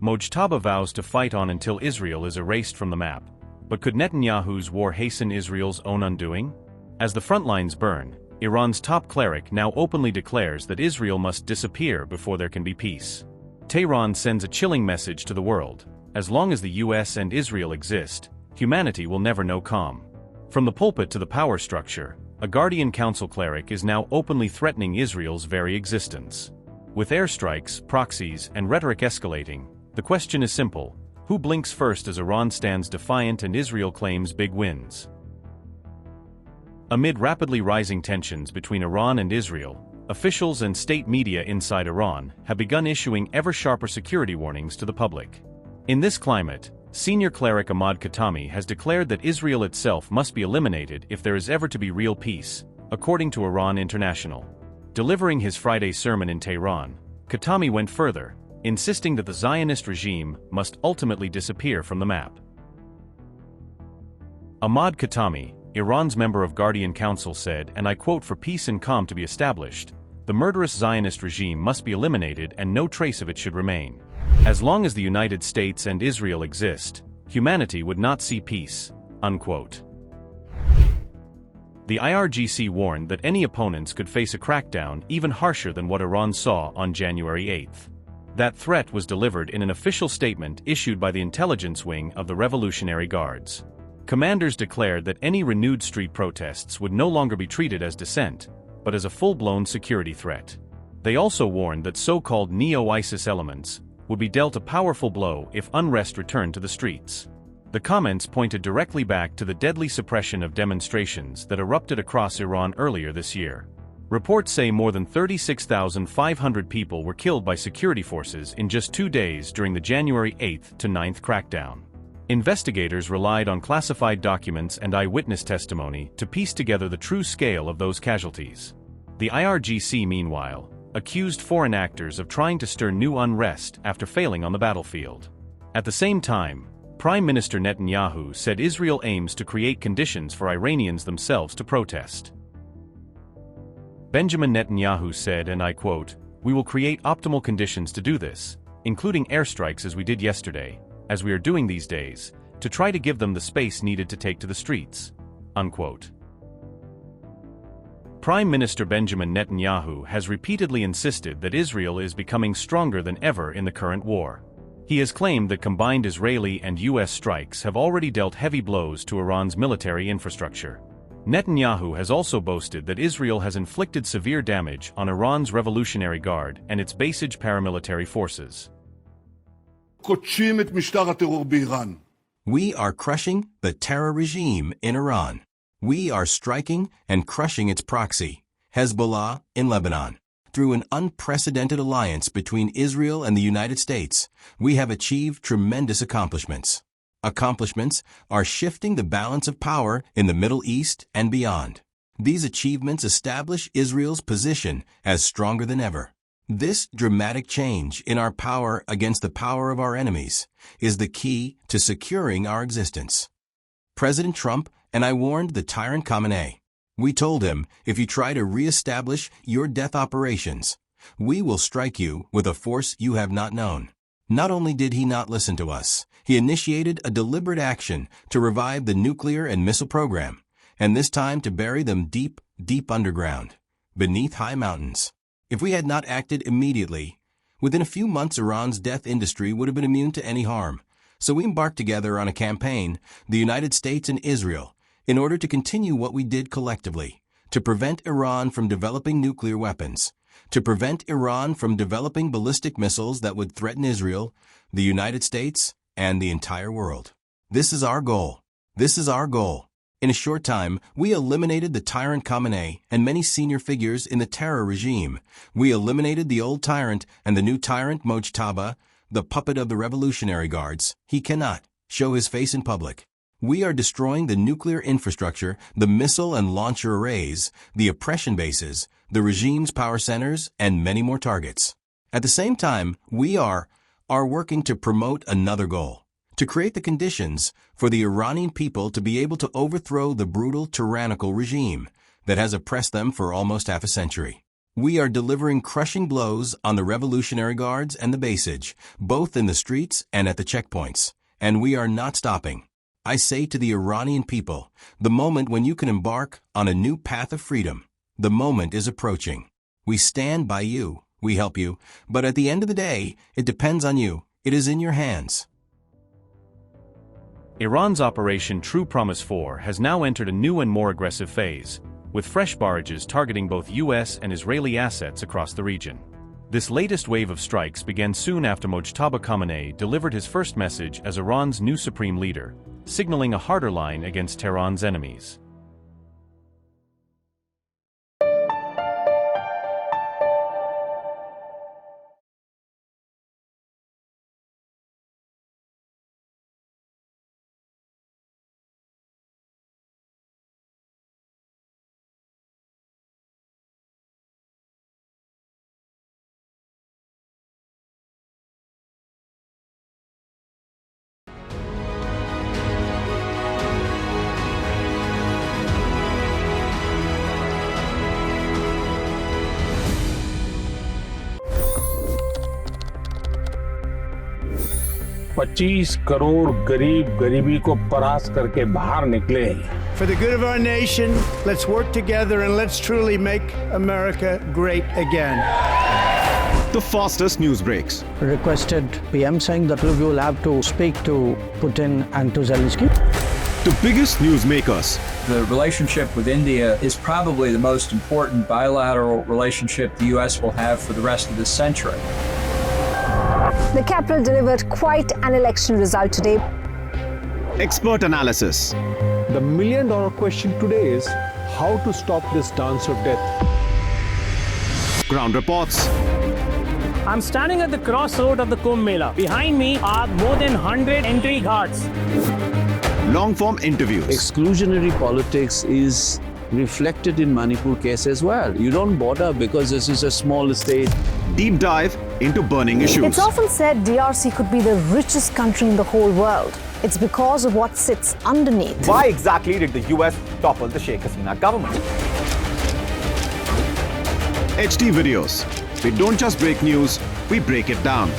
Mojtaba vows to fight on until Israel is erased from the map. But could Netanyahu's war hasten Israel's own undoing? As the front lines burn, Iran's top cleric now openly declares that Israel must disappear before there can be peace. Tehran sends a chilling message to the world: as long as the US and Israel exist, humanity will never know calm. From the pulpit to the power structure, a Guardian Council cleric is now openly threatening Israel's very existence. With airstrikes, proxies, and rhetoric escalating, the question is simple: who blinks first as Iran stands defiant and Israel claims big wins? Amid rapidly rising tensions between Iran and Israel, officials and state media inside Iran have begun issuing ever-sharper security warnings to the public. In this climate, senior cleric Ahmad Khatami has declared that Israel itself must be eliminated if there is ever to be real peace, according to Iran International. Delivering his Friday sermon in Tehran, Khatami went further, insisting that the Zionist regime must ultimately disappear from the map. Ahmad Khatami, Iran's member of Guardian Council, said, and I quote, "For peace and calm to be established, the murderous Zionist regime must be eliminated and no trace of it should remain. As long as the United States and Israel exist, humanity would not see peace," unquote. The IRGC warned that any opponents could face a crackdown even harsher than what Iran saw on January 8. That threat was delivered in an official statement issued by the intelligence wing of the Revolutionary Guards. Commanders declared that any renewed street protests would no longer be treated as dissent, but as a full-blown security threat. They also warned that so-called neo-ISIS elements would be dealt a powerful blow if unrest returned to the streets. The comments pointed directly back to the deadly suppression of demonstrations that erupted across Iran earlier this year. Reports say more than 36,500 people were killed by security forces in just 2 days during the January 8 to 9 crackdown. Investigators relied on classified documents and eyewitness testimony to piece together the true scale of those casualties. The IRGC, meanwhile, accused foreign actors of trying to stir new unrest after failing on the battlefield. At the same time, Prime Minister Netanyahu said Israel aims to create conditions for Iranians themselves to protest. Benjamin Netanyahu said, and I quote, "We will create optimal conditions to do this, including airstrikes as we did yesterday, as we are doing these days, to try to give them the space needed to take to the streets," unquote. Prime Minister Benjamin Netanyahu has repeatedly insisted that Israel is becoming stronger than ever in the current war. He has claimed that combined Israeli and US strikes have already dealt heavy blows to Iran's military infrastructure. Netanyahu has also boasted that Israel has inflicted severe damage on Iran's Revolutionary Guard and its Basij paramilitary forces. We are crushing the terror regime in Iran. We are striking and crushing its proxy, Hezbollah, in Lebanon. Through an unprecedented alliance between Israel and the United States, we have achieved tremendous accomplishments. Accomplishments are shifting the balance of power in the Middle East and beyond. These achievements establish Israel's position as stronger than ever. This dramatic change in our power against the power of our enemies is the key to securing our existence. President Trump and I warned the tyrant Khamenei. We told him, if you try to re-establish your death operations, we will strike you with a force you have not known. Not only did he not listen to us, he initiated a deliberate action to revive the nuclear and missile program, and this time to bury them deep, deep underground, beneath high mountains. If we had not acted immediately, within a few months Iran's death industry would have been immune to any harm. So we embarked together on a campaign, the United States and Israel, in order to continue what we did collectively, to prevent Iran from developing nuclear weapons, to prevent Iran from developing ballistic missiles that would threaten Israel, the United States, and the entire world. This is our goal. This is our goal. In a short time, we eliminated the tyrant Khamenei and many senior figures in the terror regime. We eliminated the old tyrant and the new tyrant Mojtaba, the puppet of the Revolutionary Guards. He cannot show his face in public. We are destroying the nuclear infrastructure, the missile and launcher arrays, the oppression bases, the regime's power centers, and many more targets. At the same time, we are working to promote another goal, to create the conditions for the Iranian people to be able to overthrow the brutal, tyrannical regime that has oppressed them for almost half a century. We are delivering crushing blows on the Revolutionary Guards and the Basij, both in the streets and at the checkpoints. And we are not stopping. I say to the Iranian people, the moment when you can embark on a new path of freedom, the moment is approaching. We stand by you, we help you, but at the end of the day, it depends on you. It is in your hands. Iran's Operation True Promise 4 has now entered a new and more aggressive phase, with fresh barrages targeting both U.S. and Israeli assets across the region. This latest wave of strikes began soon after Mojtaba Khamenei delivered his first message as Iran's new supreme leader, signaling a harder line against Tehran's enemies. $25 crore गरीब गरीबी को परास्त करके बाहर निकले। For the good of our nation, let's work together and let's truly make America great again. The fastest news breaks. Requested PM saying that we will have to speak to Putin and to Zelensky. The biggest news makers. The relationship with India is probably the most important bilateral relationship the U.S. will have for the rest of this century. The capital delivered quite an election result today. Expert analysis. The million-dollar question today is how to stop this dance of death. Ground reports. I'm standing at the crossroad of the Kumbh Mela. Behind me are more than 100 entry guards. Long-form interviews. Exclusionary politics is reflected in Manipur case as well. You don't bother because this is a small state. Deep dive into burning issues. It's often said DRC could be the richest country in the whole world. It's because of what sits underneath. Why exactly did the US topple the Sheikh Hasina government? HD videos. We don't just break news, we break it down.